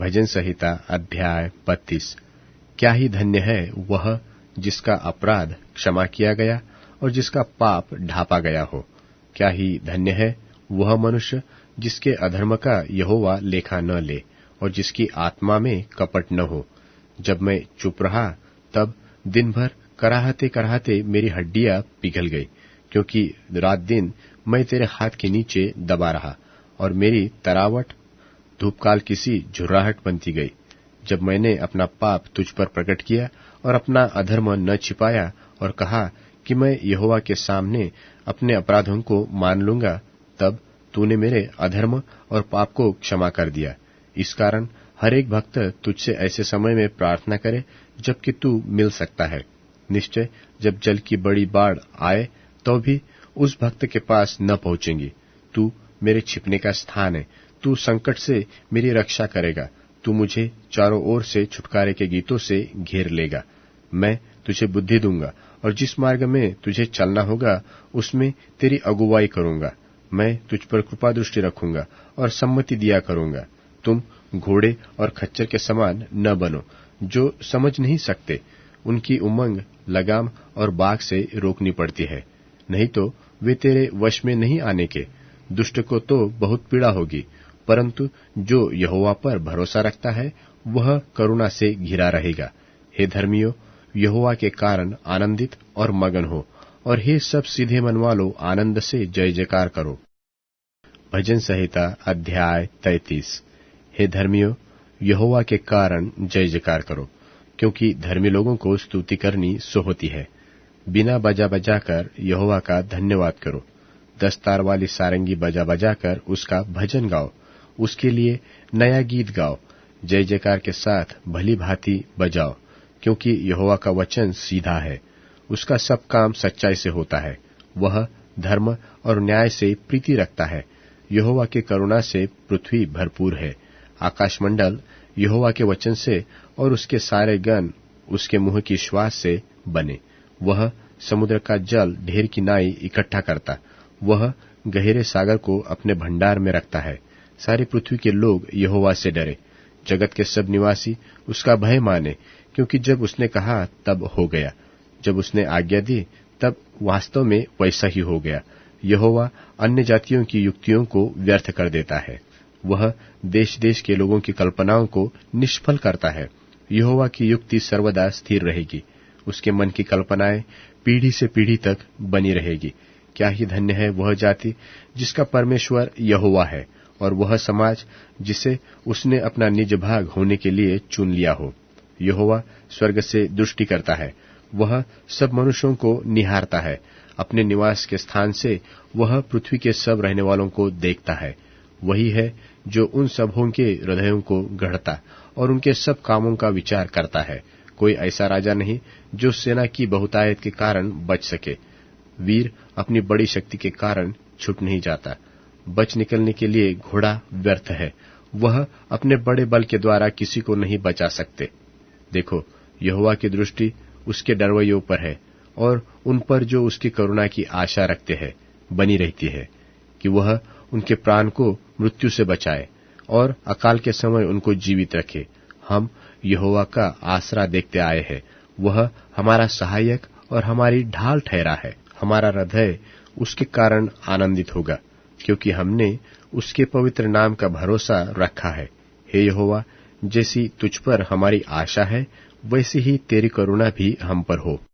भजन संहिता अध्याय 32। क्या ही धन्य है वह जिसका अपराध क्षमा किया गया और जिसका पाप ढांपा गया हो। क्या ही धन्य है वह मनुष्य जिसके अधर्म का यहोवा लेखा न ले और जिसकी आत्मा में कपट न हो। जब मैं चुप रहा तब दिन भर कराहते कराहते मेरी हड्डियां पिघल गई, क्योंकि रात दिन मैं तेरे हाथ के नीचे दबा रहा और मेरी तरावट धूपकाल किसी झुर्राहट बनती गई। जब मैंने अपना पाप तुझ पर प्रकट किया और अपना अधर्म न छिपाया और कहा कि मैं यहोवा के सामने अपने अपराधों को मान लूंगा, तब तूने मेरे अधर्म और पाप को क्षमा कर दिया। इस कारण हर एक भक्त तुझसे ऐसे समय में प्रार्थना करे जबकि तू मिल सकता है। निश्चय जब जल की बड़ी बाढ़ आए तो भी उस भक्त के पास न पहुंचेंगी। तू मेरे छिपने का स्थान है, तू संकट से मेरी रक्षा करेगा। तू मुझे चारों ओर से छुटकारे के गीतों से घेर लेगा। मैं तुझे बुद्धि दूंगा और जिस मार्ग में तुझे चलना होगा उसमें तेरी अगुवाई करूंगा। मैं तुझ पर कृपा दृष्टि रखूंगा और सम्मति दिया करूंगा। तुम घोड़े और खच्चर के समान न बनो जो समझ नहीं सकते। उनकी उमंग लगाम और बाग से रोकनी पड़ती है, नहीं तो वे तेरे वश में नहीं आने के। दुष्ट को तो बहुत पीड़ा होगी, परंतु जो यहोवा पर भरोसा रखता है वह करुणा से घिरा रहेगा। हे धर्मियों, यहोवा के कारण आनंदित और मगन हो, और हे सब सीधे मन वालों, आनंद से जय जयकार करो। भजन संहिता अध्याय 33। हे धर्मियों, यहोवा के कारण जय जयकार करो, क्योंकि धर्मी लोगों को स्तुति करनी सो होती है। बिना बजा बजाकर यहोवा का धन्यवाद करो। 10 तार वाली सारंगी बजा बजाकर उसका भजन गाओ। उसके लिए नया गीत गाओ। जय जयकार के साथ भली भांति बजाओ, क्योंकि यहोवा का वचन सीधा है। उसका सब काम सच्चाई से होता है। वह धर्म और न्याय से प्रीति रखता है। यहोवा के करुणा से पृथ्वी भरपूर है। आकाशमंडल यहोवा के वचन से और उसके सारे गण उसके मुंह की श्वास से बने। वह समुद्र का जल ढेर की नाई इकट्ठा करता। वह गहरे सागर को अपने भंडार में रखता है। सारी पृथ्वी के लोग यहोवा से डरे। जगत के सब निवासी उसका भय माने, क्योंकि जब उसने कहा तब हो गया। जब उसने आज्ञा दी तब वास्तव में वैसा ही हो गया। यहोवा अन्य जातियों की युक्तियों को व्यर्थ कर देता है। वह देश देश के लोगों की कल्पनाओं को निष्फल करता है। यहोवा की युक्ति सर्वदा स्थिर रहेगी। उसके मन की कल्पनाएं पीढ़ी से पीढ़ी तक बनी रहेगी। क्या ही धन्य है वह जाति जिसका परमेश्वर यहोवा है, और वह समाज जिसे उसने अपना निज भाग होने के लिए चुन लिया हो। यहोवा स्वर्ग से दृष्टि करता है। वह सब मनुष्यों को निहारता है। अपने निवास के स्थान से वह पृथ्वी के सब रहने वालों को देखता है। वही है जो उन सबों के हृदयों को गढ़ता और उनके सब कामों का विचार करता है। कोई ऐसा राजा नहीं जो सेना की बहुतायत के कारण बच सके। वीर अपनी बड़ी शक्ति के कारण छूट नहीं जाता। बच निकलने के लिए घोड़ा व्यर्थ है। वह अपने बड़े बल के द्वारा किसी को नहीं बचा सकते। देखो, यहोवा की दृष्टि उसके डरवैयों पर है और उन पर जो उसकी करुणा की आशा रखते हैं बनी रहती है, कि वह उनके प्राण को मृत्यु से बचाए और अकाल के समय उनको जीवित रखे। हम यहोवा का आसरा देखते आए हैं। वह हमारा सहायक और हमारी ढाल ठहरा है। हमारा हृदय उसके कारण आनंदित होगा, क्योंकि हमने उसके पवित्र नाम का भरोसा रखा है। हे यहोवा, जैसी तुझ पर हमारी आशा है वैसी ही तेरी करुणा भी हम पर हो।